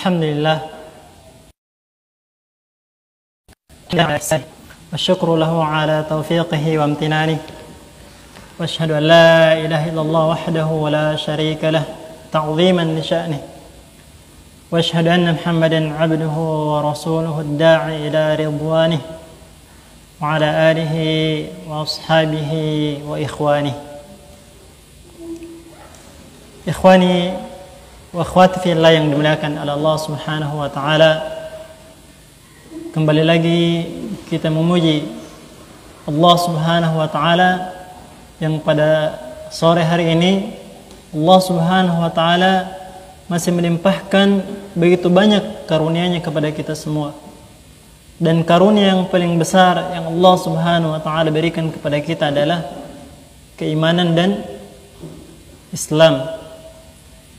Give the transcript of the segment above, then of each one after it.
Alhamdulillah, والشكر له على توفيقه وامتنانه واشهد أن لا إله إلا الله وحده ولا شريك له تعظيما لشأنه واشهد أن محمدا عبده ورسوله الداعي إلى رضوانه وعلى آله وأصحابه وإخوانه. Ikhwani wa akhwati fillah yang dimuliakan oleh Allah Subhanahu wa taala, kembali lagi kita memuji Allah Subhanahu wa taala yang pada sore hari ini Allah Subhanahu wa taala masih melimpahkan begitu banyak karunia-Nya kepada kita semua. Dan karunia yang paling besar yang Allah Subhanahu wa taala berikan kepada kita adalah keimanan dan Islam.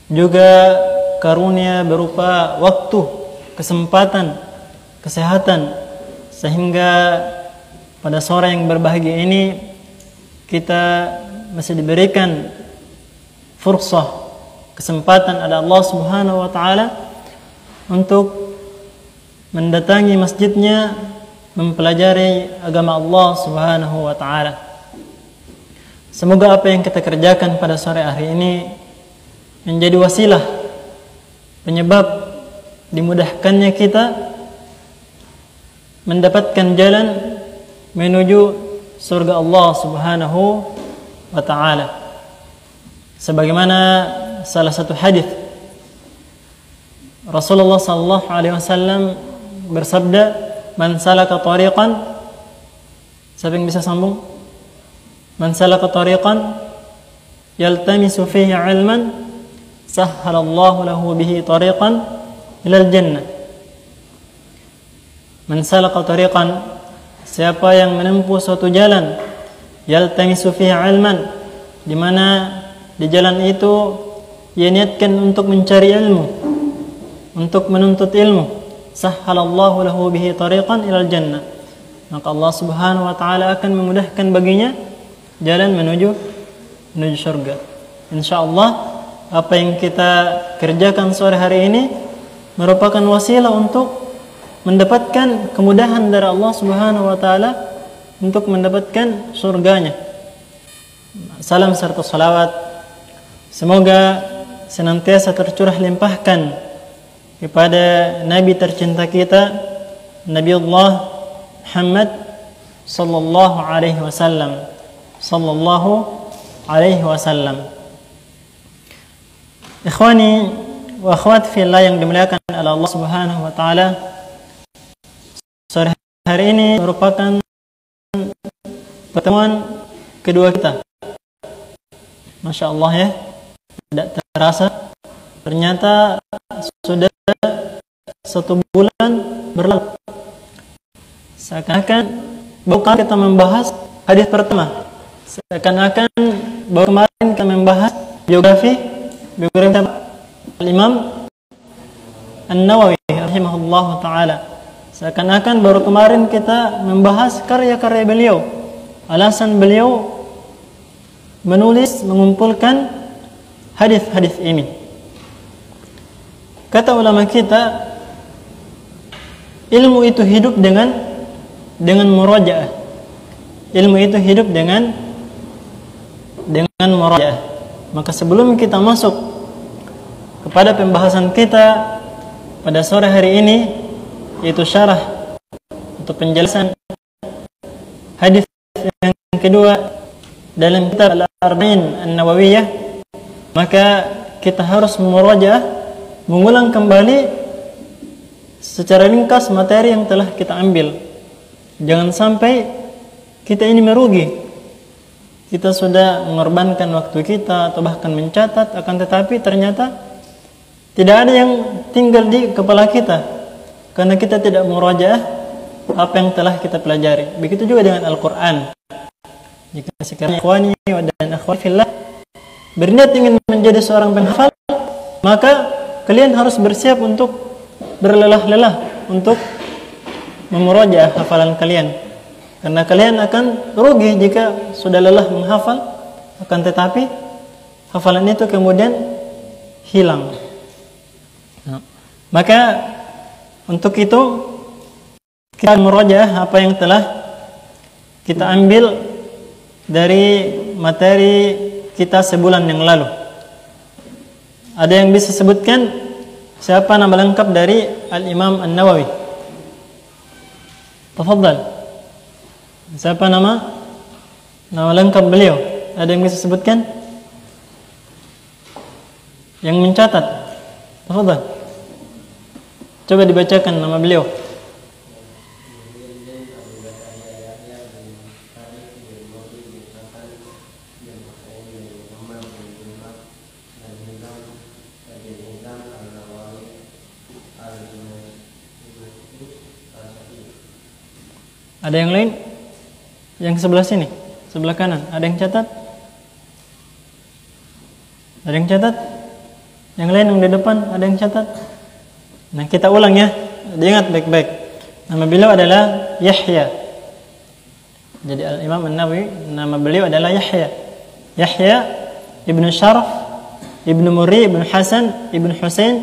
Juga karunia berupa waktu, kesempatan, kesehatan, sehingga pada sore yang berbahagia ini kita masih diberikan fursah, kesempatan ada Allah Subhanahu wa taala untuk mendatangi masjidnya, mempelajari agama Allah Subhanahu wa taala. Semoga apa yang kita kerjakan pada sore hari ini menjadi wasilah penyebab dimudahkannya kita mendapatkan jalan menuju surga Allah Subhanahu wa taala. Sebagaimana salah satu hadis Rasulullah sallallahu alaihi wasallam bersabda, "Man salaka tariqan," siapa yang bisa sambung? "Man salaka tariqan yaltamisu fihi 'ilman, sahhalallahu lahu bihi tariqan ilal jannah." Man salaka tariqan, siapa yang menempuh suatu jalan, yaltamisu fihi 'ilman, di mana di jalan itu ia niatkan untuk mencari ilmu, untuk menuntut ilmu, sahhalallahu lahu bihi tariqan ilal jannah, maka Allah Subhanahu wa taala akan memudahkan baginya jalan menuju surga. Insyaallah apa yang kita kerjakan sore hari ini merupakan wasilah untuk mendapatkan kemudahan dari Allah Subhanahu wa taala untuk mendapatkan surganya. Salam serta salawat semoga senantiasa tercurah limpahkan kepada Nabi tercinta kita, Nabiullah Muhammad sallallahu alaihi wasallam. Ikhwani wa akhwati fillah yang dimuliakan oleh Allah Subhanahu wa taala, sore hari ini merupakan pertemuan kedua kita. Masya Allah ya, tidak terasa ternyata sudah 1 bulan berlalu. Seakan-akan baru kita membahas hadis pertama, seakan-akan baru kemarin kita membahas biografi Al-Imam An-Nawawi rahimahullah ta'ala. Seakan-akan baru kemarin kita membahas karya-karya beliau, alasan beliau menulis, mengumpulkan hadis-hadis ini. Kata ulama kita, ilmu itu hidup dengan murajaah. Ilmu itu hidup dengan murajaah. Maka sebelum kita masuk kepada pembahasan kita pada sore hari ini, yaitu syarah atau penjelasan hadis yang kedua dalam kitab Al-Arba'in An-Nawawiyah, maka kita harus murajaah, mengulang kembali secara ringkas materi yang telah kita ambil. Jangan sampai kita ini merugi. Kita sudah mengorbankan waktu kita atau bahkan mencatat, akan tetapi ternyata tidak ada yang tinggal di kepala kita karena kita tidak murajaah apa yang telah kita pelajari. Begitu juga dengan Al-Quran. Jika sekarang ikhwani dan akhwat fillah berniat ingin menjadi seorang penghafal, maka kalian harus bersiap untuk berlelah-lelah untuk memurajaah hafalan kalian. Karena kalian akan rugi jika sudah lelah menghafal, akan tetapi hafalan itu kemudian hilang. Maka untuk itu kita murajaah apa yang telah kita ambil dari materi kita sebulan yang lalu. Ada yang bisa sebutkan siapa nama lengkap dari Al-Imam An-Nawawi? Tafadhal. Siapa nama lengkap beliau? Ada yang bisa sebutkan? Yang mencatat. Tafadhal. Coba dibacakan nama beliau. Ada yang lain? Yang sebelah sini, sebelah kanan. Ada yang catat? Ada yang catat? Yang lain yang di depan, ada yang catat? Nah, kita ulang ya. Diingat baik-baik. Nama beliau adalah Yahya. Jadi Al-Imam An-Nawawi, nama beliau adalah Yahya. Yahya Ibnu Syaraf, Ibnu Murri, Ibnu Hasan, Ibnu Husain,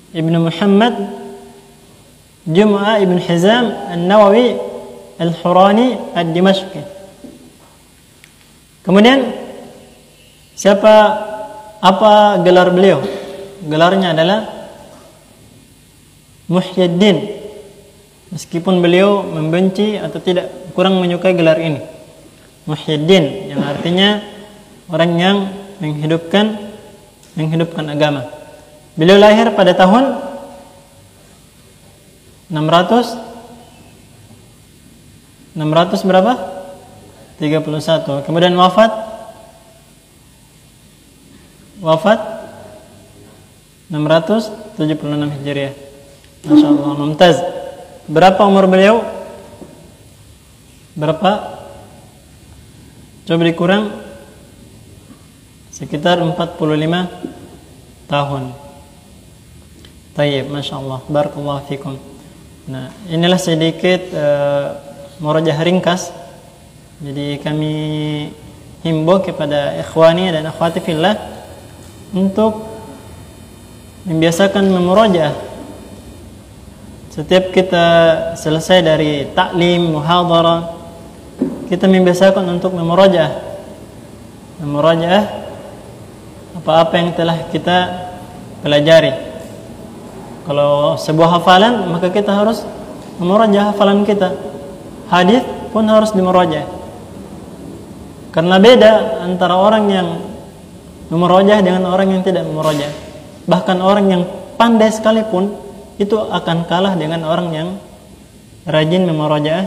Ibnu Muhammad, Jum'ah Ibn Hizam An-Nawawi Al-Hurani Ad-Dimashqi. Kemudian apa gelar beliau? Gelarnya adalah Muhyiddin. Meskipun beliau membenci atau tidak kurang menyukai gelar ini. Muhyiddin yang artinya orang yang menghidupkan agama. Beliau lahir pada tahun 600 berapa? 31. Kemudian wafat 676 Hijriah. Masya Allah, mumtaz. Berapa umur beliau? Berapa? Coba dikurang. Sekitar 45 tahun. Tayyib, Masya Allah. Barakallahu fikum. Nah, inilah sedikit murajaah ringkas. Jadi kami himbau kepada ikhwani dan akhwati fillah untuk membiasakan memurajaah. Setiap kita selesai dari taklim, muhadharah, kita membiasakan untuk memurajaah apa-apa yang telah kita pelajari. Kalau sebuah hafalan, maka kita harus memurajaah hafalan kita. Hadis pun harus dimurajaah. Karena beda antara orang yang memurajaah dengan orang yang tidak memurajaah. Bahkan orang yang pandai sekalipun itu akan kalah dengan orang yang rajin memurajaah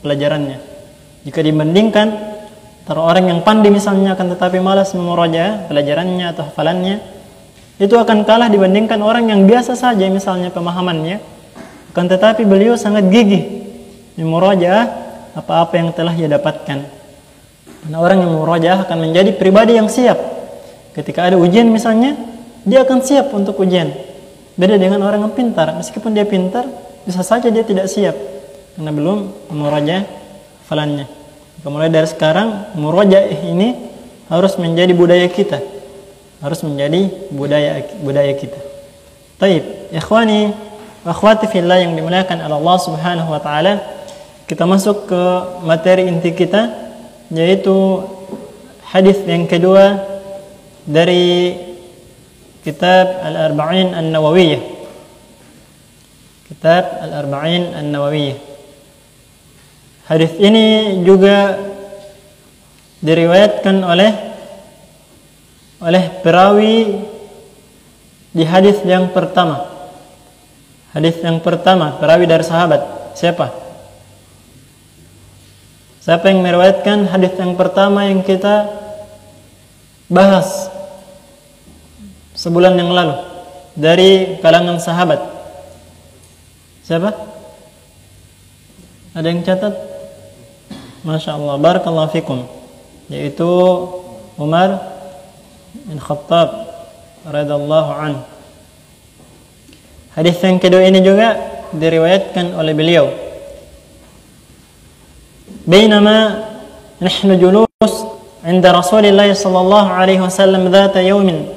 pelajarannya. Jika dibandingkan antara orang yang pandai misalnya akan tetapi malas memurajaah pelajarannya atau hafalannya, itu akan kalah dibandingkan orang yang biasa saja misalnya pemahamannya, akan tetapi beliau sangat gigih memurajaah apa-apa yang telah ia dapatkan. Karena orang yang memurajaah akan menjadi pribadi yang siap. Ketika ada ujian misalnya, dia akan siap untuk ujian. Beda dengan orang yang pintar. Meskipun dia pintar, bisa saja dia tidak siap karena belum memurajaah hafalannya. Mulai dari sekarang, murajaah ini harus menjadi budaya kita. Harus menjadi budaya kita. Taib, ikhwani wa akhwati fillah yang dimuliakan oleh Allah Subhanahu wa taala, kita masuk ke materi inti kita, yaitu hadis yang kedua dari kitab Al-Arba'in An-Nawawiyah. Kitab Al-Arba'in An-Nawawiyah. Hadis ini juga diriwayatkan oleh perawi di hadis yang pertama. Hadis yang pertama, perawi dari sahabat. Siapa? Siapa yang meriwayatkan hadis yang pertama yang kita bahas sebulan yang lalu dari kalangan sahabat? Siapa? Ada yang catat? Masya Allah, barakallahu fikum. Yaitu Umar bin Khattab radhiyallahu anhu. Hadis yang kedua ini juga diriwayatkan oleh beliau. Bainama nahnu julus 'inda Rasulillah sallallahu alaihi wasallam dzata yawmin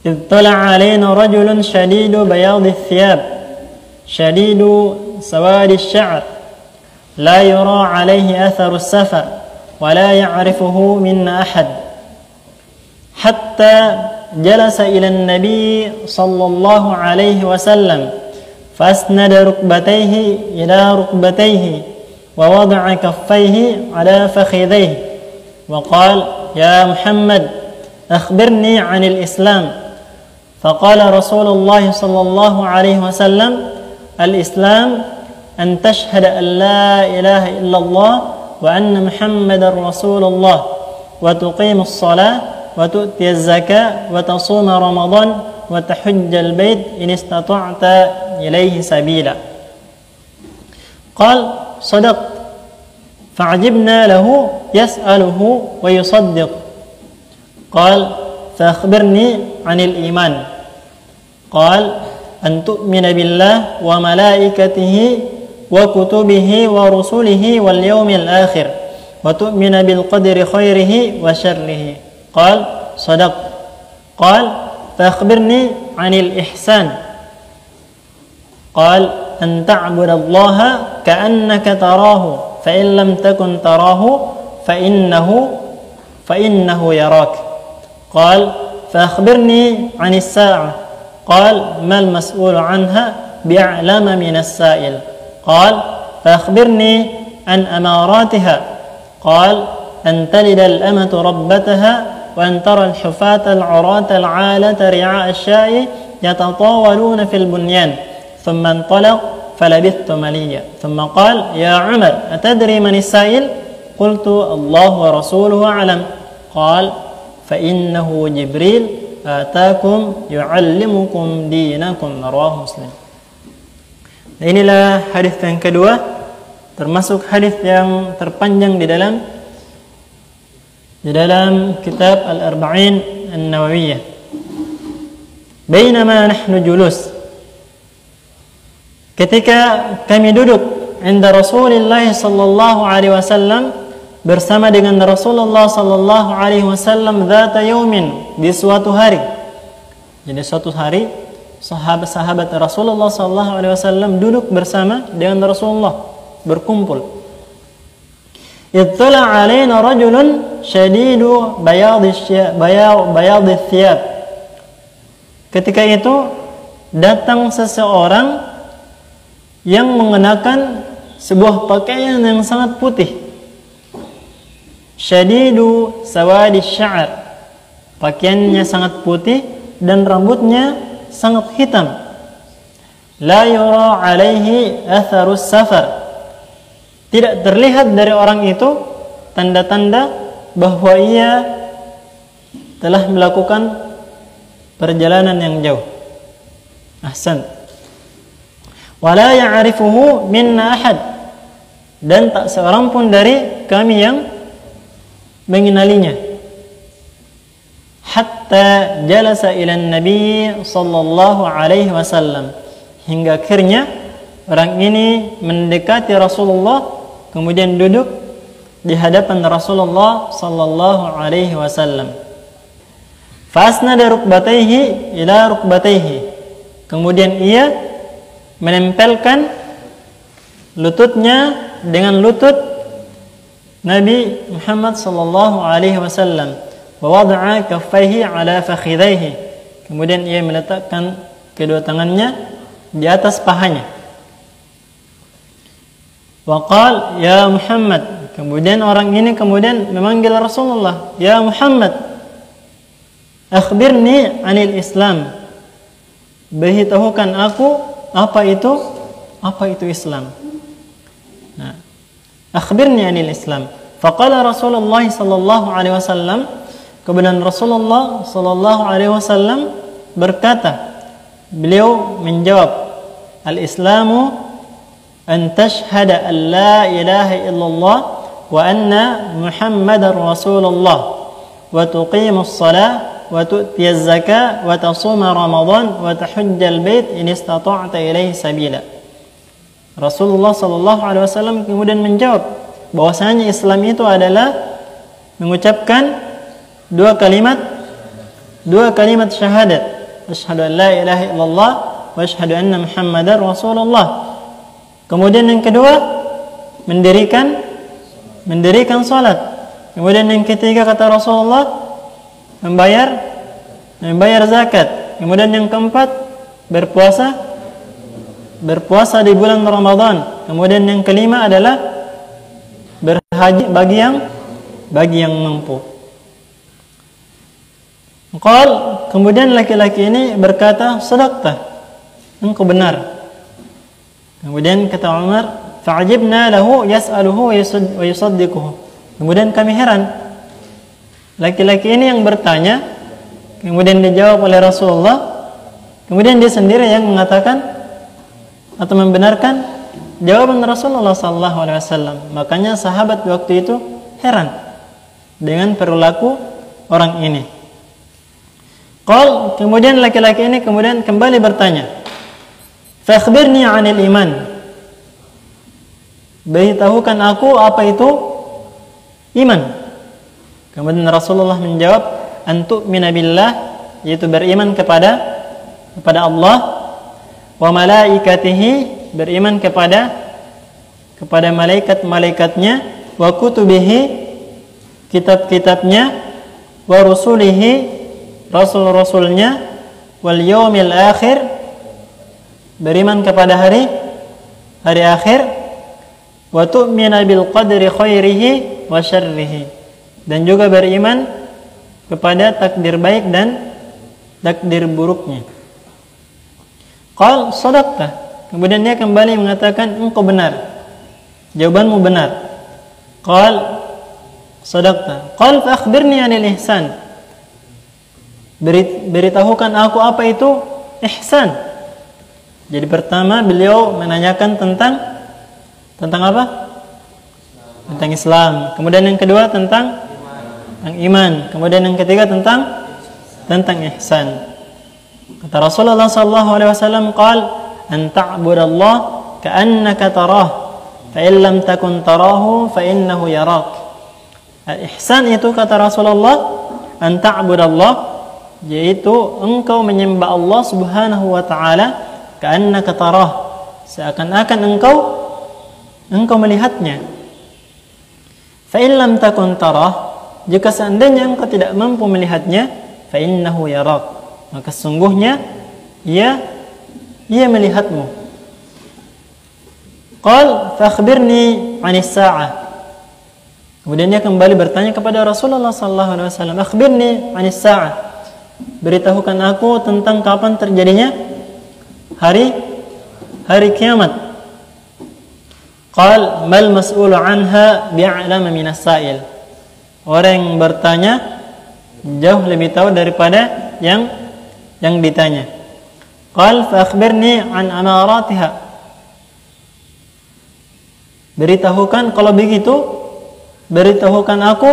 إذ طلع علينا رجل شديد بياض الثياب شديد سواد الشعر لا يرى عليه أثر السفر ولا يعرفه منا أحد حتى جلس إلى النبي صلى الله عليه وسلم فأسند ركبتيه إلى ركبتيه ووضع كفيه على فخذيه وقال يا محمد أخبرني عن الإسلام فقال رسول الله صلى الله عليه وسلم الإسلام أن تشهد أن لا إله إلا الله وأن محمد رسول الله وتقيم الصلاة وتؤتي الزكاة وتصوم رمضان وتحج البيت إن استطعت إليه سبيلا قال صدقت فعجبنا له يسأله ويصدق قال فأخبرني عن الإيمان قال أن تؤمن بالله وملائكته وكتبه ورسله واليوم الآخر وتؤمن بالقدر خيره وشره قال صدقت قال فأخبرني عن الإحسان قال أن تعبد الله كأنك تراه فإن لم تكن تراه فإنه يراك قال فأخبرني عن الساعة قال ما المسؤول عنها بأعلم من السائل قال فأخبرني عن أماراتها قال أن تلد الأمة ربتها وأن ترى الحفاة العراة العالة رعاء الشاء يتطاولون في البنيان ثم انطلق فلبثت مليا ثم قال يا عمر أتدري من السائل قلت الله ورسوله أعلم قال فإنه جبريل آتاكم يعلمكم دينكم رواه Muslim. Inilah hadis yang kedua, termasuk hadis yang terpanjang di dalam kitab Al-Arba'in An-Nawawiyah. Bainama nahnu julus, ketika kami duduk inda Rasulullah sallallahu alaihi wasallam, bersama dengan Rasulullah sallallahu alaihi wasallam dzata yaumin, di suatu hari. Jadi suatu hari sahabat-sahabat Rasulullah sallallahu alaihi wasallam duduk bersama dengan Rasulullah, berkumpul. Ittala alaina rajulun shadidu bayadhi thiyab. Ketika itu datang seseorang yang mengenakan sebuah pakaian yang sangat putih. Shadidu sawadi sya'ar, pakaiannya sangat putih dan rambutnya sangat hitam. La yura alaihi atharus safar, tidak terlihat dari orang itu tanda-tanda bahwa ia telah melakukan perjalanan yang jauh. Ahsan. Wala ya'rifuhu minna ahad, dan tak seorang pun dari kami yang mengenalinya. Hatta jalasa ila Nabi sallallahu alaihi wasallam, hingga akhirnya orang ini mendekati Rasulullah, kemudian duduk di hadapan Rasulullah sallallahu alaihi wasallam. Fasnada rukbatayhi ila rukbatayhi, kemudian ia menempelkan lututnya dengan lutut Nabi Muhammad sallallahu alaihi wasallam, wa wada'a kaffaihi ala fakhidaihi, kemudian ia meletakkan kedua tangannya di atas pahanya. Wa qala ya Muhammad, kemudian orang ini kemudian memanggil Rasulullah, ya Muhammad, akhbirni anil Islam, beritahukan aku apa itu Islam. Nah, akhbirni anil Islam. Faqala Rasulullah sallallahu alaihi wasallam, kemudian Rasulullah sallallahu alaihi wasallam berkata, beliau menjawab, al-Islamu an tashhada an la ilaha illallah wa anna Muhammadar Rasulullah wa tuqimus salah wa tu'tiyaz zakah wa tasuma Ramadan wa tahujjal bait in istata'ta ilaihi sabila. Rasulullah sallallahu alaihi wasallam kemudian menjawab bahwasanya Islam itu adalah mengucapkan dua kalimat syahadat, asyhadu an la ilaha illallah wa asyhadu anna Muhammadar Rasulullah. Kemudian yang kedua, mendirikan salat. Kemudian yang ketiga kata Rasulullah, membayar zakat. Kemudian yang keempat, berpuasa di bulan Ramadan. Kemudian yang kelima adalah berhaji bagi yang mampu. Kemudian laki-laki ini berkata, "Shadaqta, engkau benar." Kemudian kata Umar, "Fa'ajibna lahu yas'aluhu wa yusaddiquhu." Kemudian kami heran. Laki-laki ini yang bertanya, kemudian dijawab oleh Rasulullah, kemudian dia sendiri yang mengatakan atau membenarkan jawaban Rasulullah SAW. Makanya sahabat waktu itu heran dengan perilaku orang ini. Kemudian laki-laki ini kemudian kembali bertanya, "Fakhbirni 'anil iman." Beritahukan aku apa itu iman. Kemudian Rasulullah menjawab, "An tu'mina billah," yaitu beriman kepada Allah, "wa malaikatihi," beriman kepada malaikat-malaikatnya, "wa kutubihi," kitab-kitabnya, "wa rusulihi," rasul-rasulnya, "wal yaumil akhir," beriman kepada hari akhir, "wa tu'mina bil qadri khairihi wa syarrihi," dan juga beriman kepada takdir baik dan takdir buruknya. Qal shadaqta. Kemudian dia kembali mengatakan, "Engkau benar. Jawabanmu benar." Qal shadaqta. Qal fa akhbirni 'anil ihsan. Beritahukan aku apa itu ihsan. Jadi pertama beliau menanyakan tentang apa? Tentang Islam. Kemudian yang kedua tentang iman. Kemudian yang ketiga tentang ihsan. Kata Rasulullah SAW, "Qal an ta'budallah ka'annaka tarah, fa in lam takun tarahu fa innahu yarak." Ihsan itu kata Rasulullah, an ta'budallah, yaitu engkau menyembah Allah Subhanahu wa taala ka'annaka tarah, seakan-akan engkau melihatnya. Fa in lam takun tarah, jika seandainya engkau tidak mampu melihatnya, fa innahu yarak, maka sungguhnya ia melihatmu. Qal fa akhbirni 'anis sa'ah. Kemudian dia kembali bertanya kepada Rasulullah SAW, "Akhbirni 'anis sa'ah." Beritahukan aku tentang kapan terjadinya hari kiamat. Qal mal mas'ulu 'anha bi'alama minas sa'il. Orang yang bertanya jauh lebih tahu daripada yang ditanya. Qal fa akhbirni 'an amaratiha. Beritahukan, kalau begitu beritahukan aku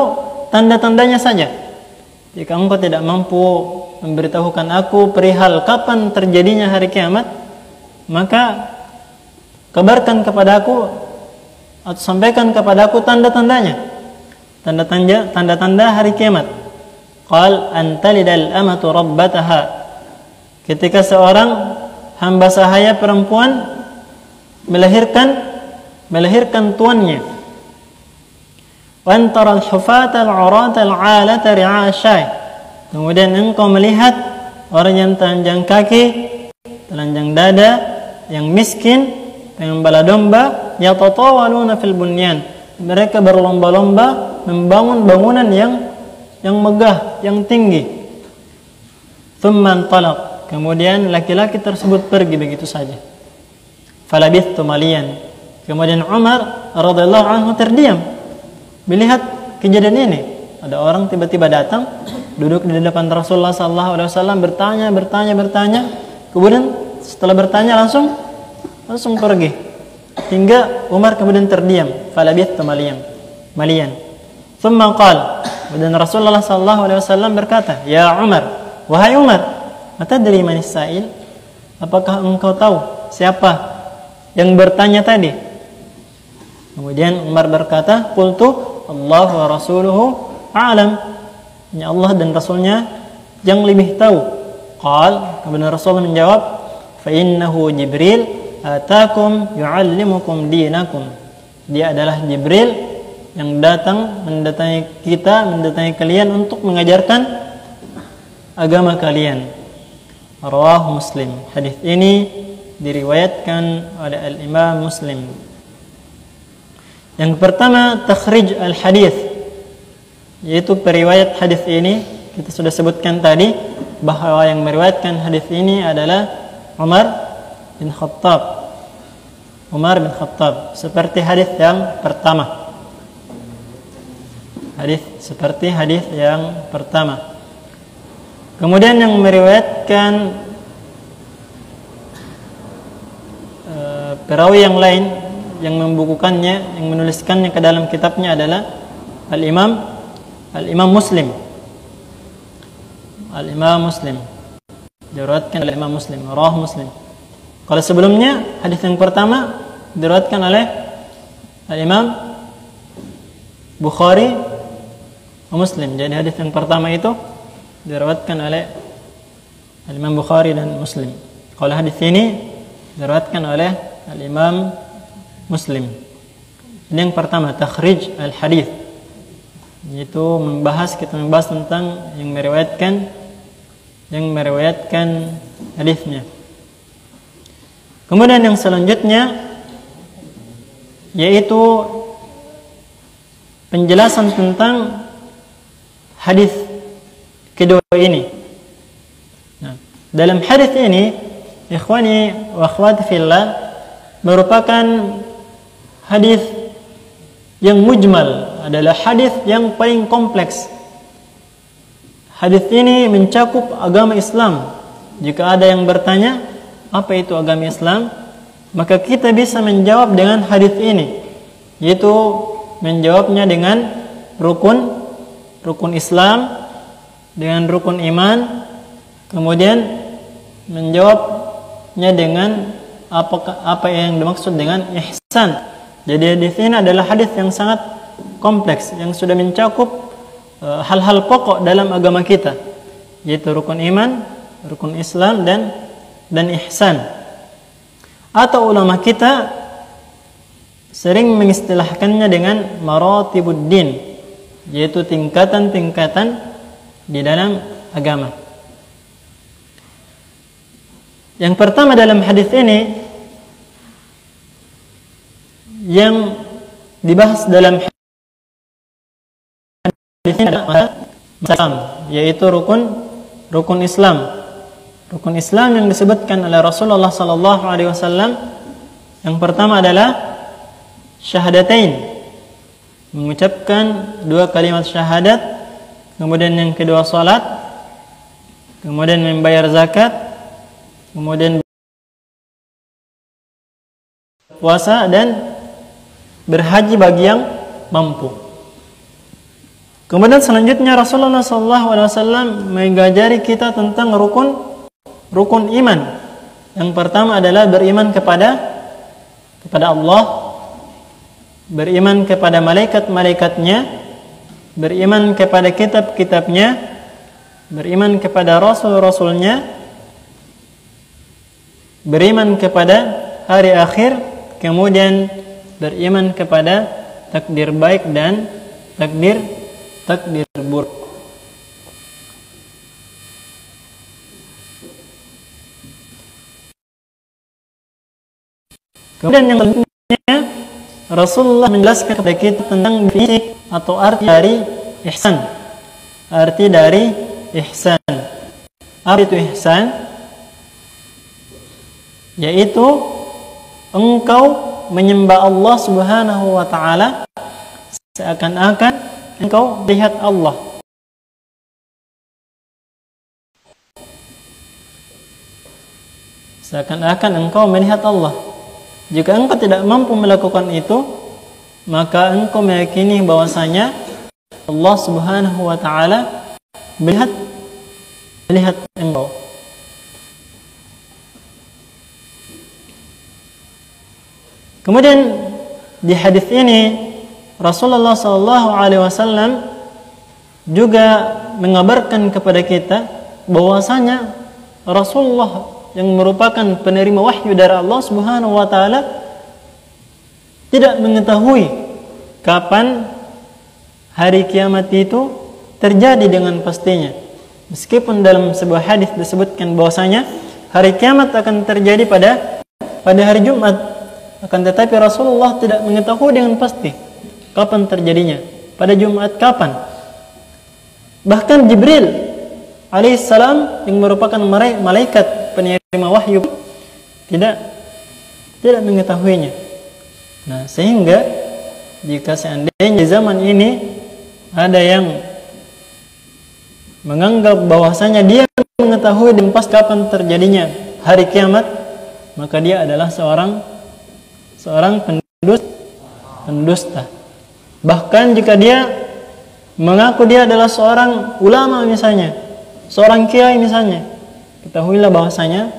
tanda-tandanya saja. Jika engkau tidak mampu memberitahukan aku perihal kapan terjadinya hari kiamat, maka kabarkan kepada aku atau sampaikan kepada aku tanda-tandanya. Tanda-tanda hari kiamat. Qal antalidal amatu rabbataha. Ketika seorang hamba sahaya perempuan melahirkan tuannya. Wantaral hufatal 'uratal 'alata ri'asyai. Kemudian engkau melihat orang yang telanjang kaki, telanjang dada, yang miskin, pengembala domba, yatatawaluna fil bunyan. Mereka berlomba-lomba membangun bangunan yang megah, yang tinggi. Thumma talaq. Kemudian laki-laki tersebut pergi begitu saja. Falabithtu maliyan. Kemudian Umar radhiyallahu anhu terdiam melihat kejadian ini. Ada orang tiba-tiba datang, duduk di depan Rasulullah SAW, bertanya. Kemudian setelah bertanya langsung pergi. Hingga Umar kemudian terdiam. Falabithtu maliyan. Thumma qala. Kemudian Rasulullah SAW berkata, "Ya Umar, wahai Umar, atadri manis sa'il? Apakah engkau tahu siapa yang bertanya tadi?" Kemudian Umar berkata, "Qultu Allah wa rasuluhu a'lam." Ya Allah dan Rasulnya yang lebih tahu. kemudian Rasulullah menjawab, fa innahu Jibril atakum yu'allimukum dinakum. Dia adalah Jibril yang datang mendatangi kalian untuk mengajarkan agama kalian. Rawahu Muslim. Hadis ini diriwayatkan oleh Al-Imam Muslim. Yang pertama, takhrij al-hadis, yaitu periwayat hadis ini. Kita sudah sebutkan tadi bahwa yang meriwayatkan hadis ini adalah Umar bin Khattab. Umar bin Khattab, seperti hadis yang pertama. Seperti hadis yang pertama. Kemudian yang meriwayatkan perawi yang lain yang membukukannya, yang menuliskannya ke dalam kitabnya adalah Al-Imam Muslim. Al-Imam Muslim. Diriwayatkan oleh Imam Muslim, rawahu Muslim. Kalau sebelumnya hadis yang pertama diriwayatkan oleh Al-Imam Bukhari Muslim. Jadi hadis yang pertama itu diriwayatkan oleh Al-Imam Bukhari dan Muslim. Kalau hadis ini diriwayatkan oleh Al-Imam Muslim. Ini yang pertama, takhrij al-hadis, yaitu kita membahas tentang yang meriwayatkan hadisnya. Kemudian yang selanjutnya yaitu penjelasan tentang hadis kedua ini. Nah, dalam hadis ini, ikhwani wa akhwati fillah, merupakan hadis yang mujmal, adalah hadis yang paling kompleks. Hadis ini mencakup agama Islam. Jika ada yang bertanya, apa itu agama Islam? Maka kita bisa menjawab dengan hadis ini, yaitu menjawabnya dengan rukun Islam, dengan rukun iman, kemudian menjawabnya dengan apa yang dimaksud dengan ihsan. Jadi hadis ini adalah hadis yang sangat kompleks, yang sudah mencakup hal-hal pokok dalam agama kita, yaitu rukun iman, rukun Islam dan ihsan. Atau ulama kita sering mengistilahkannya dengan maratibuddin, yaitu tingkatan-tingkatan di dalam agama. Yang pertama dalam hadis ini yang dibahas dalam hadis ini adalah Islam, yaitu rukun Islam. Rukun Islam yang disebutkan oleh Rasulullah sallallahu alaihi wasallam, yang pertama adalah syahadatain, mengucapkan dua kalimat syahadat, kemudian yang kedua salat, kemudian membayar zakat, kemudian puasa dan berhaji bagi yang mampu. Kemudian selanjutnya Rasulullah SAW mengajari kita tentang rukun iman. Yang pertama adalah beriman kepada Allah, beriman kepada malaikat-malaikatnya, beriman kepada kitab-kitabnya, beriman kepada rasul-rasulnya, beriman kepada hari akhir, kemudian beriman kepada takdir baik dan takdir buruk. Kemudian yang selanjutnya Rasulullah menjelaskan kepada kita tentang definisi atau arti dari ihsan. Arti dari ihsan. Apa itu ihsan? Yaitu engkau menyembah Allah Subhanahu wa taala seakan-akan engkau melihat Allah. Seakan-akan engkau melihat Allah. Jika engkau tidak mampu melakukan itu, maka engkau meyakini bahwasanya Allah Subhanahu wa taala melihat engkau. Kemudian di hadis ini Rasulullah SAW juga mengabarkan kepada kita bahwasanya Rasulullah yang merupakan penerima wahyu dari Allah Subhanahu wa taala tidak mengetahui kapan hari kiamat itu terjadi dengan pastinya. Meskipun dalam sebuah hadis disebutkan bahwasanya hari kiamat akan terjadi pada hari Jumat, akan tetapi Rasulullah tidak mengetahui dengan pasti kapan terjadinya, pada Jumat kapan. Bahkan Jibril alaihissalam yang merupakan malaikat penerima wahyu tidak mengetahuinya. Nah, sehingga jika seandainya zaman ini ada yang menganggap bahwasanya dia mengetahui dan pas kapan terjadinya hari kiamat, maka dia adalah seorang pendusta. Bahkan jika dia mengaku dia adalah seorang ulama misalnya, seorang kiai misalnya, ketahuilah bahwasanya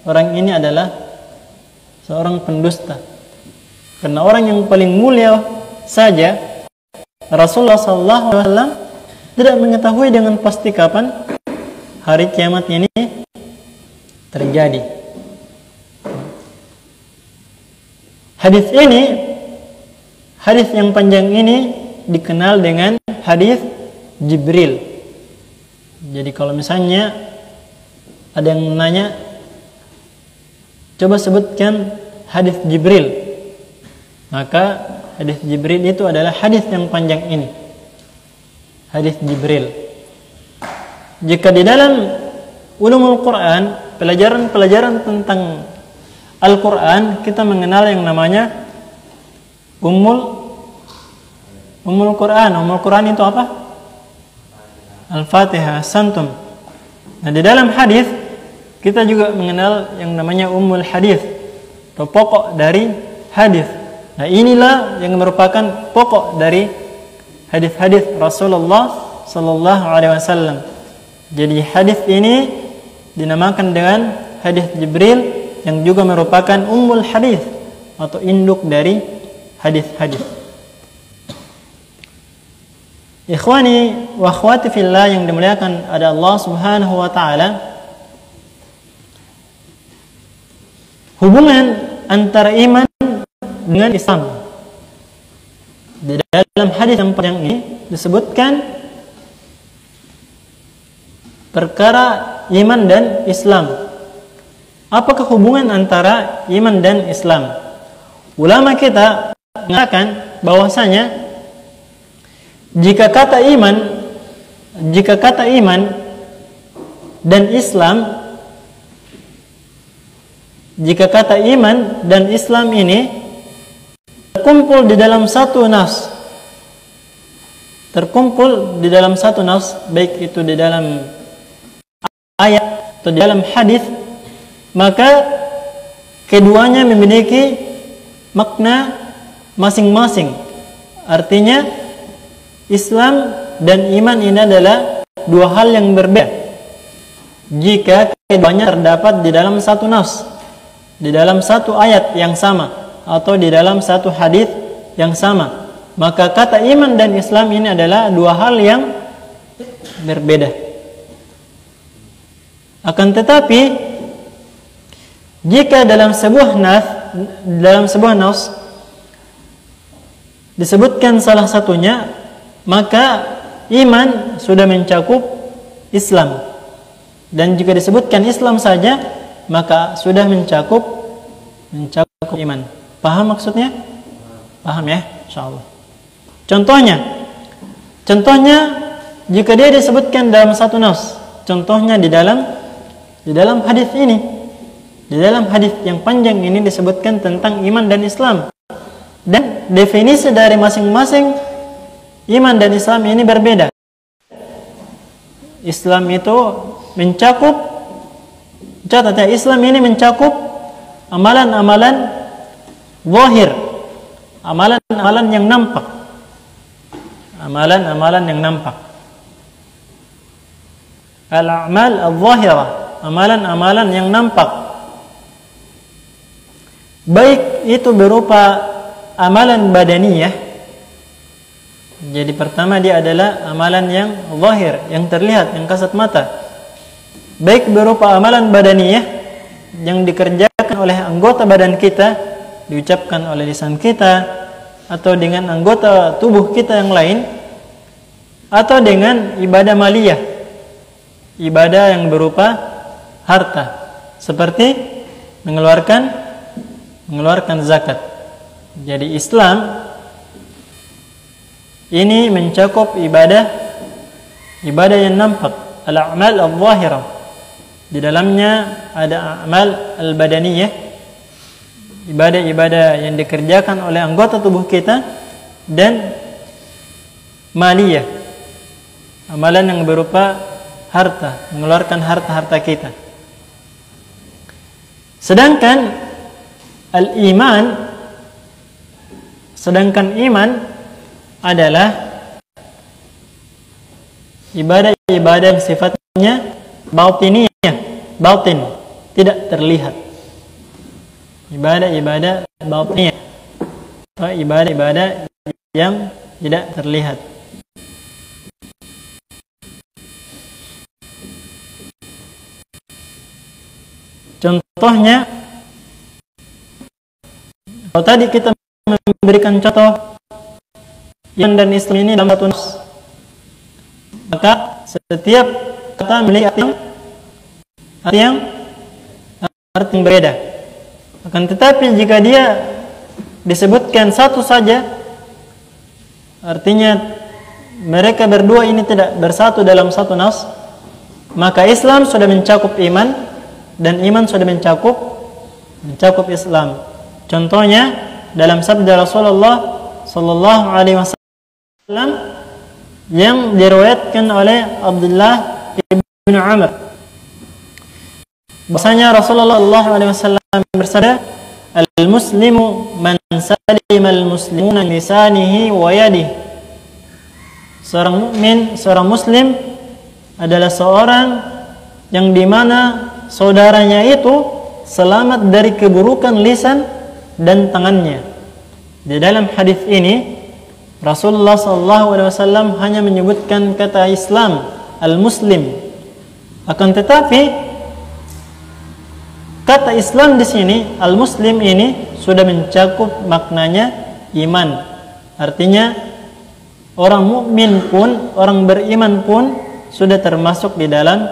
orang ini adalah seorang pendusta. Karena orang yang paling mulia saja, Rasulullah SAW, tidak mengetahui dengan pasti kapan hari kiamat ini terjadi. Hadis yang panjang ini dikenal dengan hadis Jibril. Jadi kalau misalnya ada yang menanya, coba sebutkan hadis Jibril, maka hadis Jibril itu adalah hadis yang panjang ini, hadis Jibril. Jika di dalam ulumul Quran, pelajaran tentang Al-Quran, kita mengenal yang namanya Ummul Quran. Ummul Quran itu apa? Al-Fatihah, Santum. Nah, di dalam hadis kita juga mengenal yang namanya Ummul Hadis, atau pokok dari hadis. Nah, inilah yang merupakan pokok dari hadis-hadis Rasulullah sallallahu alaihi wasallam. Jadi hadis ini dinamakan dengan hadis Jibril, yang juga merupakan ummul hadis atau induk dari hadis-hadis. Ikhwani wa akhwati fillah yang dimuliakan oleh Allah Subhanahu wa taala, hubungan antara iman dengan Islam. Di dalam hadis yang panjang ini disebutkan perkara iman dan Islam. Apakah hubungan antara iman dan Islam? Ulama kita mengatakan bahwasanya jika kata iman dan Islam, jika kata iman dan Islam ini terkumpul di dalam satu nafs, baik itu di dalam ayat atau di dalam hadis, maka keduanya memiliki makna masing-masing. Artinya Islam dan iman ini adalah dua hal yang berbeda jika keduanya terdapat di dalam satu nafs, di dalam satu ayat yang sama, atau di dalam satu hadis yang sama. Maka kata iman dan Islam ini adalah dua hal yang berbeda. Akan tetapi jika dalam sebuah nafs disebutkan salah satunya, maka iman sudah mencakup Islam. Dan jika disebutkan Islam saja, maka sudah mencakup iman. Paham maksudnya? Paham ya? Insyaallah. Contohnya jika dia disebutkan dalam satu nafs, contohnya di dalam hadis ini. Di dalam hadis yang panjang ini disebutkan tentang iman dan Islam, dan definisi dari masing-masing iman dan Islam ini berbeda. Islam itu mencakup, catat ya, Islam ini mencakup amalan-amalan zahir, amalan-amalan yang nampak, amalan-amalan yang nampak, al-a'mal al-zahirah, amalan-amalan yang nampak, baik itu berupa amalan badaniyah. Jadi pertama dia adalah amalan yang zahir, yang terlihat, yang kasat mata. baik berupa amalan badaniyah yang dikerjakan oleh anggota badan kita, diucapkan oleh lisan kita, atau dengan anggota tubuh kita yang lain, atau dengan ibadah maliyah, ibadah yang berupa harta, seperti mengeluarkan zakat. Jadi Islam ini mencakup ibadah yang nampak, al-a'mal al-zahirah. Di dalamnya ada amal al-badaniyah, ibadah-ibadah yang dikerjakan oleh anggota tubuh kita, dan maliyah, amalan yang berupa harta, mengeluarkan harta-harta kita. Sedangkan iman adalah ibadah-ibadah yang sifatnya batin, tidak terlihat. Ibadah-ibadah batiniyah, atau ibadah-ibadah yang tidak terlihat. Contohnya, kalau tadi kita memberikan contoh iman dan Islam ini dalam satu nas, maka setiap kata memiliki arti yang berbeda. Akan tetapi jika dia disebutkan satu saja, artinya mereka berdua ini tidak bersatu dalam satu nas, maka Islam sudah mencakup iman, dan iman sudah mencakup Islam. Contohnya dalam sabda Rasulullah sallallahu alaihi wasallam yang diriwayatkan oleh Abdullah bin Amr, bahwasanya Rasulullah sallallahu alaihi wasallam bersabda, "Al-muslimu man salima al-muslimuna min lisanihi wa yadihi." Seorang muslim adalah seorang yang dimana saudaranya itu selamat dari keburukan lisan dan tangannya. Di dalam hadis ini Rasulullah SAW hanya menyebutkan kata Islam, al-muslim. Akan tetapi kata Islam di sini, al-muslim ini sudah mencakup maknanya iman. Artinya orang mukmin pun, orang beriman pun sudah termasuk di dalam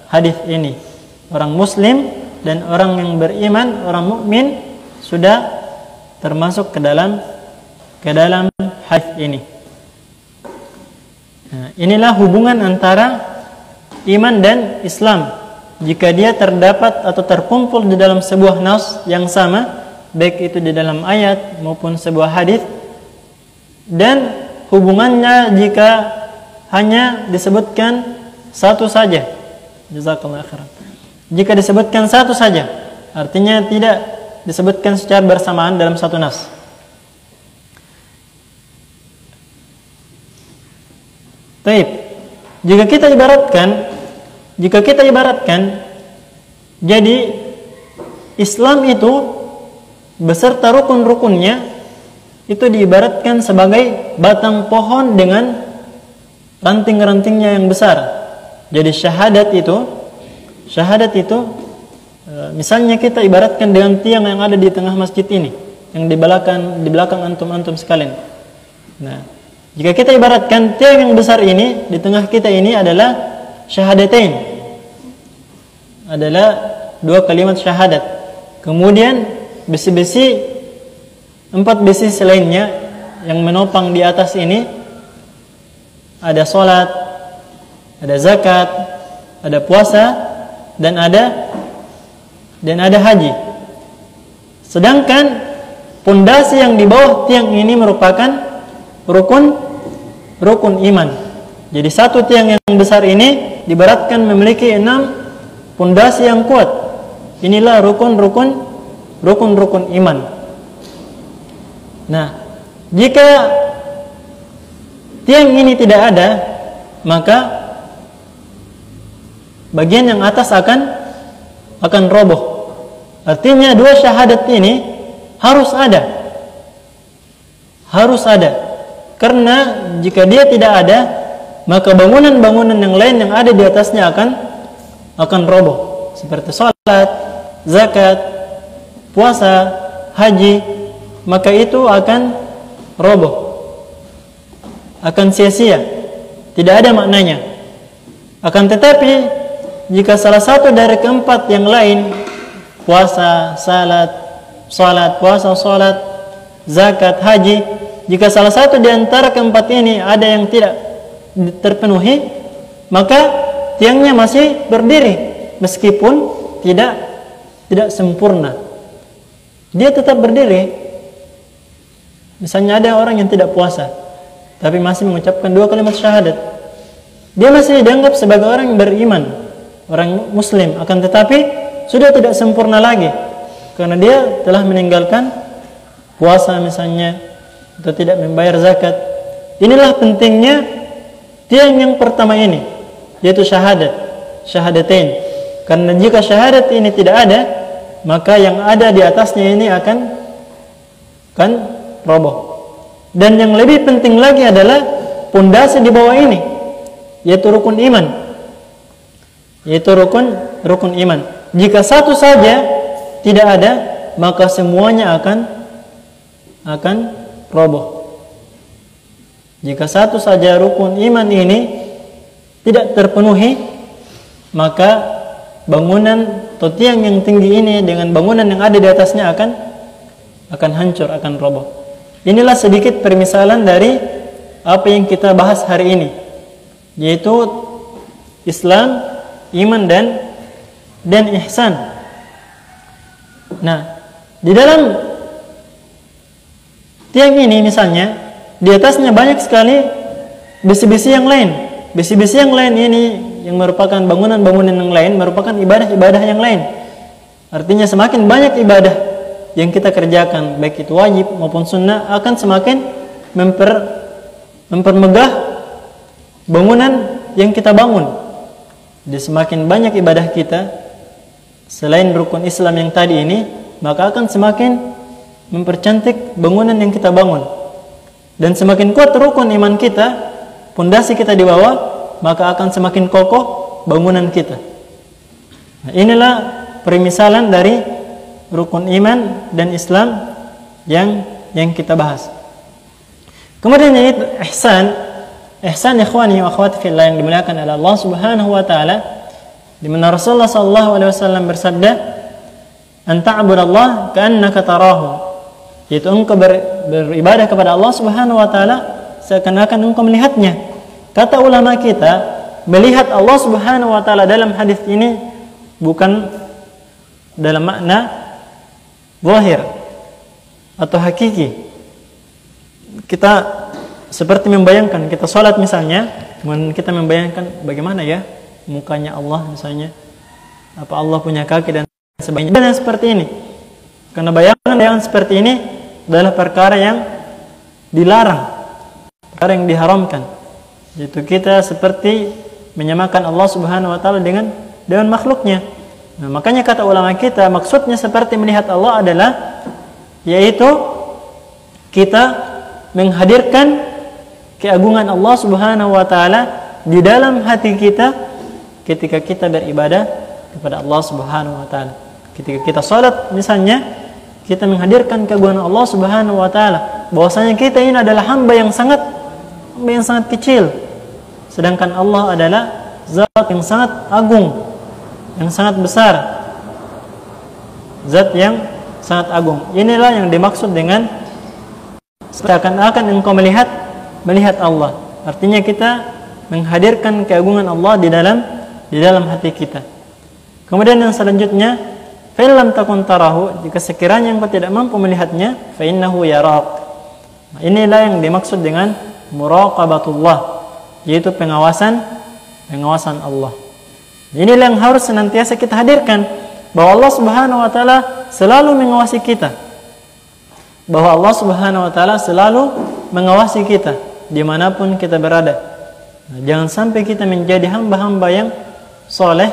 hadis ini. Orang muslim dan orang yang beriman, orang mukmin sudah termasuk ke dalam hadis ini. Nah, inilah hubungan antara iman dan Islam. Jika dia terdapat atau terkumpul di dalam sebuah nas yang sama, baik itu di dalam ayat maupun sebuah hadis, dan hubungannya jika hanya disebutkan satu saja. Jazakallahu khairan. Jika disebutkan satu saja, artinya tidak disebutkan secara bersamaan dalam satu nas. Baik. Jika kita ibaratkan, jadi Islam itu beserta rukun-rukunnya itu diibaratkan sebagai batang pohon dengan ranting-rantingnya yang besar. Jadi syahadat itu misalnya kita ibaratkan dengan tiang yang ada di tengah masjid ini, yang di belakang antum sekalian. Nah, jika kita ibaratkan tiang yang besar ini di tengah kita ini adalah syahadatain, adalah dua kalimat syahadat. Kemudian besi-besi, 4 besi selainnya yang menopang di atas ini, ada sholat, ada zakat, ada puasa, dan ada haji. Sedangkan pondasi yang di bawah tiang ini merupakan rukun iman. Jadi satu tiang yang besar ini diibaratkan memiliki 6 pondasi yang kuat. Inilah rukun iman. Nah, jika tiang ini tidak ada, maka bagian yang atas akan roboh. Artinya dua syahadat ini harus ada. Karena jika dia tidak ada, maka bangunan-bangunan yang lain yang ada di atasnya akan roboh. Seperti salat, zakat, puasa, haji, maka itu akan roboh, akan sia-sia, tidak ada maknanya. Akan tetapi jika salah satu dari keempat yang lain, puasa, salat, puasa, salat, zakat, haji, jika salah satu di antara keempat ini ada yang tidak terpenuhi, maka tiangnya masih berdiri meskipun tidak sempurna. Dia tetap berdiri. Misalnya ada orang yang tidak puasa tapi masih mengucapkan 2 kalimat syahadat, dia masih dianggap sebagai orang yang beriman, orang muslim, akan tetapi sudah tidak sempurna lagi karena dia telah meninggalkan puasa misalnya, atau tidak membayar zakat. Inilah pentingnya tiang yang pertama ini, yaitu syahadatain. Karena jika syahadat ini tidak ada, maka yang ada di atasnya ini akan roboh. Dan yang lebih penting lagi adalah pondasi di bawah ini, yaitu rukun iman. Rukun iman. Jika satu saja tidak ada, maka semuanya akan roboh. Jika satu saja rukun iman ini tidak terpenuhi, maka bangunan atau tiang yang tinggi ini dengan bangunan yang ada di atasnya akan hancur, akan roboh. Inilah sedikit permisalan dari apa yang kita bahas hari ini, yaitu Islam, iman dan ihsan. Nah, di dalam tiang ini misalnya di atasnya banyak sekali besi-besi yang lain. Besi-besi yang lain ini yang merupakan bangunan-bangunan yang lain, merupakan ibadah-ibadah yang lain. Artinya semakin banyak ibadah yang kita kerjakan, baik itu wajib maupun sunnah, akan semakin mempermegah bangunan yang kita bangun. Jadi semakin banyak ibadah kita selain rukun Islam yang tadi ini, maka akan semakin mempercantik bangunan yang kita bangun. Dan semakin kuat rukun iman kita, pondasi kita di bawah, maka akan semakin kokoh bangunan kita. Nah, inilah permisalan dari rukun iman dan Islam yang kita bahas. Kemudian yaitu ihsan ikhwani wa akhwati fillah yang dimuliakan oleh Allah Subhanahu wa taala, di mana Rasulullah sallallahu alaihi wasallam bersabda, "An ta'budallah ka'annaka tarahu." Yaitu engkau beribadah kepada Allah Subhanahu wa taala seakan-akan engkau melihatnya. Kata ulama kita, melihat Allah Subhanahu wa taala dalam hadis ini bukan dalam makna zahir atau hakiki. Kita seperti membayangkan kita sholat misalnya, kemudian kita membayangkan bagaimana ya mukanya Allah misalnya, apa Allah punya kaki dan sebagainya. Dan seperti ini. Karena bayangan seperti ini adalah perkara yang dilarang, perkara yang diharamkan. Yaitu kita seperti menyamakan Allah Subhanahu wa taala dengan makhluknya. Nah, makanya kata ulama kita, maksudnya seperti melihat Allah adalah yaitu kita menghadirkan keagungan Allah Subhanahu wa taala di dalam hati kita ketika kita beribadah kepada Allah Subhanahu wa taala. Ketika kita salat misalnya, kita menghadirkan keagungan Allah Subhanahu wa taala, bahwasanya kita ini adalah hamba yang sangat kecil. Sedangkan Allah adalah zat yang sangat agung, yang sangat besar, zat yang sangat agung. Inilah yang dimaksud dengan seakan-akan engkau melihat Allah. Artinya kita menghadirkan keagungan Allah di dalam hati kita. Kemudian yang selanjutnya, fa in lam takun tarahu, jika sekiranya engkau tidak mampu melihatnya, fa innahu yarak. Inilah yang dimaksud dengan muraqabatullah, yaitu pengawasan Allah. Inilah yang harus senantiasa kita hadirkan, bahwa Allah Subhanahu wa taala selalu mengawasi kita. Bahwa Allah Subhanahu wa taala selalu mengawasi kita dimanapun kita berada. Nah, jangan sampai kita menjadi hamba-hamba yang soleh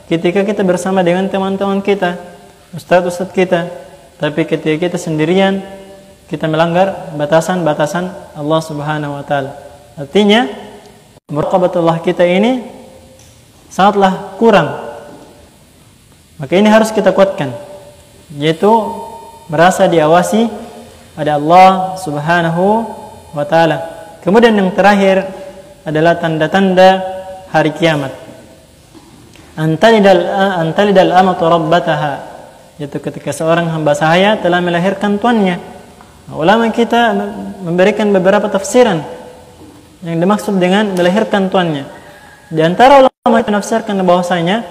ketika kita bersama dengan teman-teman kita, ustaz-ustaz kita, tapi ketika kita sendirian, kita melanggar batasan-batasan Allah Subhanahu wa taala. Artinya muraqabatullah kita ini sangatlah kurang Maka ini harus kita kuatkan, yaitu merasa diawasi oleh Allah Subhanahu wa taala. Kemudian yang terakhir adalah tanda-tanda hari kiamat. Antalidal amatu rabbataha, yaitu ketika seorang hamba sahaya telah melahirkan tuannya. Ulama kita memberikan beberapa tafsiran yang dimaksud dengan melahirkan tuannya. Di antara ulama yang menafsirkan bahwasanya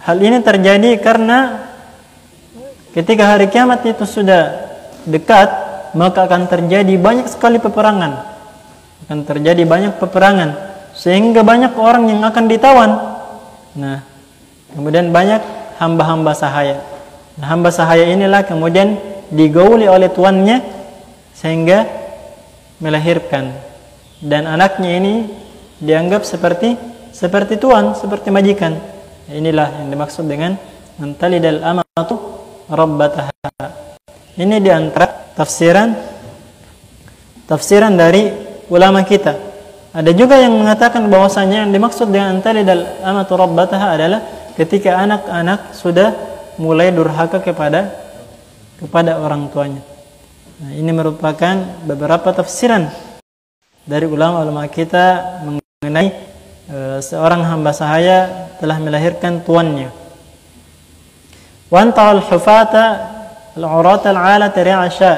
hal ini terjadi karena ketika hari kiamat itu sudah dekat, maka akan terjadi banyak sekali peperangan. Akan terjadi banyak peperangan sehingga banyak orang yang akan ditawan. Nah, kemudian banyak hamba-hamba sahaya. Nah, hamba sahaya inilah kemudian digauli oleh tuannya sehingga melahirkan, dan anaknya ini dianggap seperti tuan, seperti majikan. Inilah yang dimaksud dengan antalidal amatu rabbataha. Ini di antara tafsiran dari ulama kita. Ada juga yang mengatakan bahwasanya yang dimaksud dengan antalidal amatu rabbataha adalah ketika anak-anak sudah mulai durhaka kepada orang tuanya. Nah, ini merupakan beberapa tafsiran dari ulama-ulama kita mengenai seorang hamba sahaya telah melahirkan tuannya. Wa antal hufata al-urata al-alata ri'asha,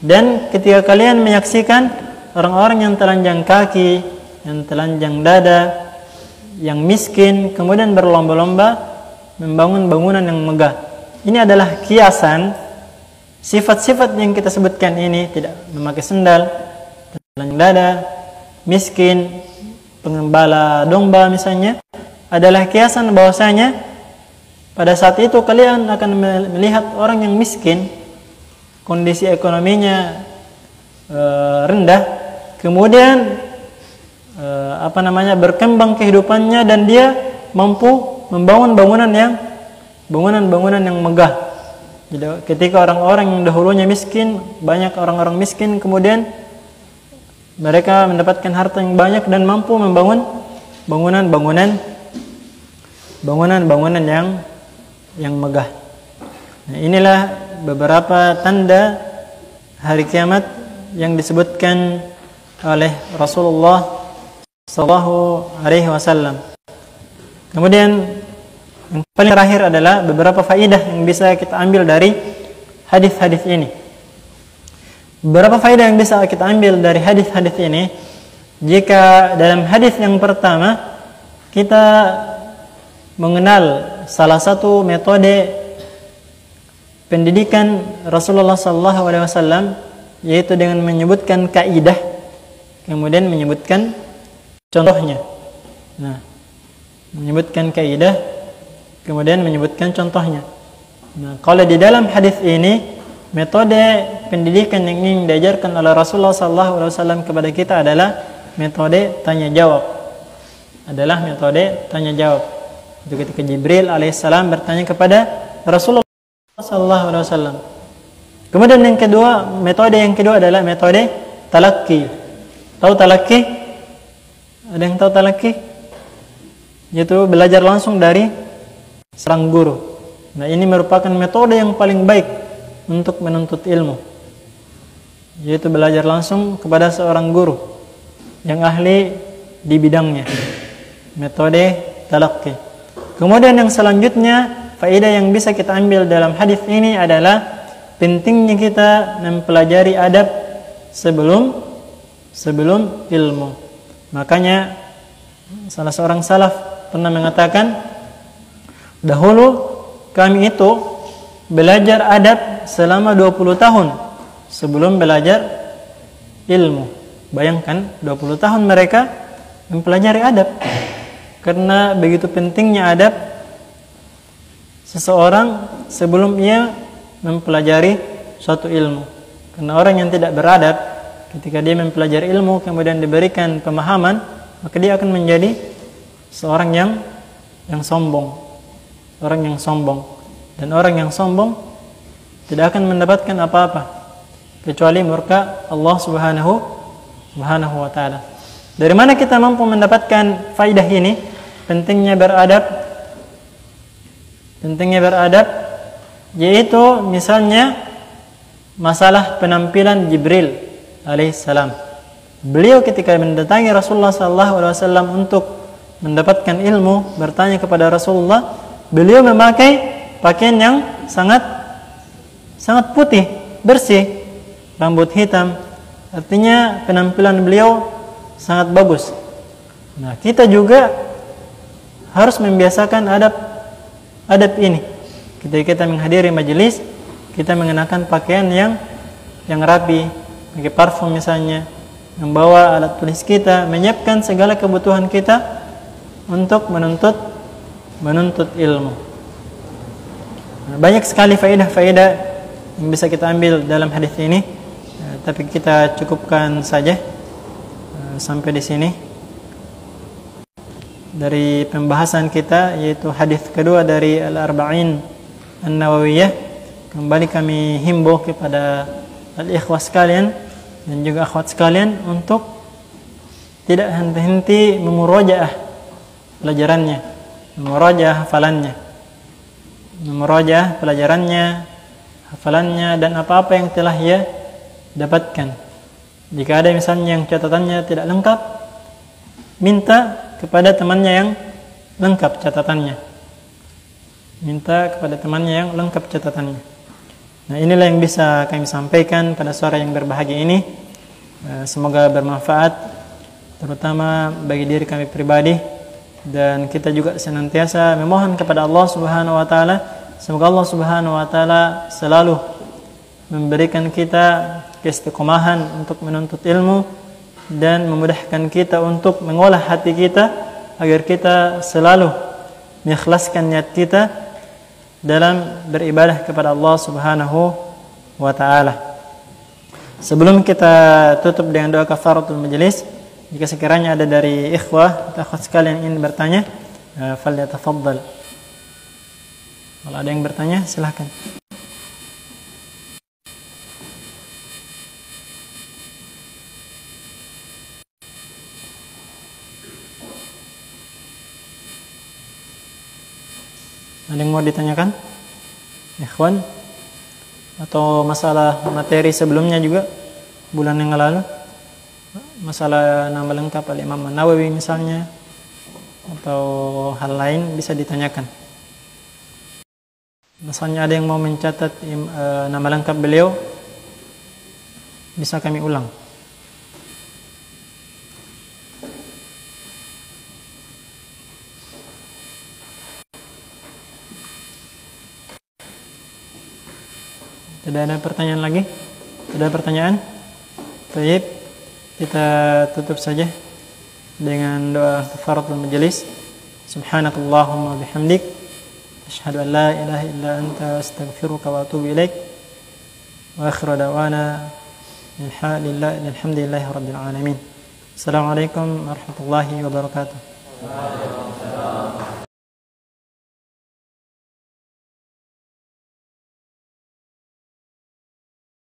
dan ketika kalian menyaksikan orang-orang yang telanjang kaki, yang telanjang dada, yang miskin, kemudian berlomba-lomba membangun bangunan yang megah. Ini adalah kiasan sifat-sifat yang kita sebutkan ini, tidak memakai sendal, telanjang dada, miskin, pengembala domba misalnya, adalah kiasan bahwasanya pada saat itu kalian akan melihat orang yang miskin, kondisi ekonominya rendah, kemudian berkembang kehidupannya dan dia mampu membangun bangunan yang megah. Jadi ketika orang-orang yang dahulunya miskin, banyak orang-orang miskin, kemudian mereka mendapatkan harta yang banyak dan mampu membangun bangunan yang megah. Nah, inilah beberapa tanda hari kiamat yang disebutkan oleh Rasulullah SAW. Kemudian yang paling terakhir adalah beberapa faidah yang bisa kita ambil dari hadis-hadis ini. Beberapa faidah yang bisa kita ambil dari hadis-hadis ini, jika dalam hadis yang pertama kita mengenal salah satu metode pendidikan Rasulullah SAW, yaitu dengan menyebutkan kaidah, kemudian menyebutkan contohnya. Nah, menyebutkan kaidah, kemudian menyebutkan contohnya. Nah, kalau di dalam hadis ini metode pendidikan yang ingin diajarkan oleh Rasulullah SAW kepada kita adalah metode tanya jawab. Itu ketika Jibril alaihissalam bertanya kepada Rasulullah SAW. Kemudian metode yang kedua adalah metode talaqi. Tahu talaqi? Ada yang tahu talaqi? Yaitu belajar langsung dari seorang guru. Nah, ini merupakan metode yang paling baik untuk menuntut ilmu, yaitu belajar langsung kepada seorang guru yang ahli di bidangnya. Metode talaqi. Kemudian yang selanjutnya, faedah yang bisa kita ambil dalam hadis ini adalah pentingnya kita mempelajari adab sebelum ilmu. Makanya salah seorang salaf pernah mengatakan, dahulu kami itu belajar adab selama 20 tahun sebelum belajar ilmu. Bayangkan 20 tahun mereka mempelajari adab. Karena begitu pentingnya adab seseorang sebelum ia mempelajari suatu ilmu. Karena orang yang tidak beradab, ketika dia mempelajari ilmu kemudian diberikan pemahaman, maka dia akan menjadi seorang yang sombong. Orang yang sombong. Dan orang yang sombong tidak akan mendapatkan apa-apa kecuali murka Allah Subhanahu wa taala. Dari mana kita mampu mendapatkan faidah ini? Pentingnya beradab pentingnya beradab, yaitu misalnya masalah penampilan Jibril alaihissalam. Beliau ketika mendatangi Rasulullah SAW untuk mendapatkan ilmu, bertanya kepada Rasulullah, beliau memakai pakaian yang sangat putih, bersih, rambut hitam. Artinya penampilan beliau sangat bagus. Nah, kita juga harus membiasakan adab ini. Ketika kita menghadiri majelis, kita mengenakan pakaian yang rapi, pakai parfum misalnya, membawa alat tulis kita, menyiapkan segala kebutuhan kita untuk menuntut ilmu. Nah, banyak sekali faedah-faedah yang bisa kita ambil dalam hadis ini, tapi kita cukupkan saja sampai di sini dari pembahasan kita, yaitu hadis kedua dari Al-Arba'in An-Nawawiyah. Kembali kami himbau kepada al-ikhwah sekalian dan juga akhwat sekalian untuk tidak henti-henti memurajaah pelajarannya, memurajaah hafalannya, memurajaah pelajarannya, hafalannya, dan apa-apa yang telah ia dapatkan. Jika ada misalnya yang catatannya tidak lengkap, minta kepada temannya yang lengkap catatannya. Minta kepada temannya yang lengkap catatannya. Nah, inilah yang bisa kami sampaikan pada sore yang berbahagia ini. Semoga bermanfaat, terutama bagi diri kami pribadi, dan kita juga senantiasa memohon kepada Allah Subhanahu wa taala, semoga Allah Subhanahu wa taala selalu memberikan kita keistiqomahan untuk menuntut ilmu dan memudahkan kita untuk mengolah hati kita agar kita selalu mengikhlaskan niat kita dalam beribadah kepada Allah Subhanahu wa taala. Sebelum kita tutup dengan doa kafaratul majelis, jika sekiranya ada dari ikhwah atau akhwat sekalian yang ingin bertanya, falyatafaddal. Kalau ada yang bertanya, silakan. Ada yang mau ditanyakan, ikhwan? Atau masalah materi sebelumnya juga, bulan yang lalu, masalah nama lengkap Al-Imam An-Nawawi misalnya, atau hal lain bisa ditanyakan. Misalnya ada yang mau mencatat nama lengkap beliau, bisa kami ulang. Tidak ada pertanyaan lagi? Tidak ada pertanyaan? Baik, kita tutup saja dengan doa kafaratul majelis. Subhanakallahumma bihamdik, asyhadu an la ilaha illa anta, astaghfiruka wa atubu ilaik. Wa akhiru da'wana alhamdulillahi rabbil alamin. Assalamualaikum warahmatullahi wabarakatuh.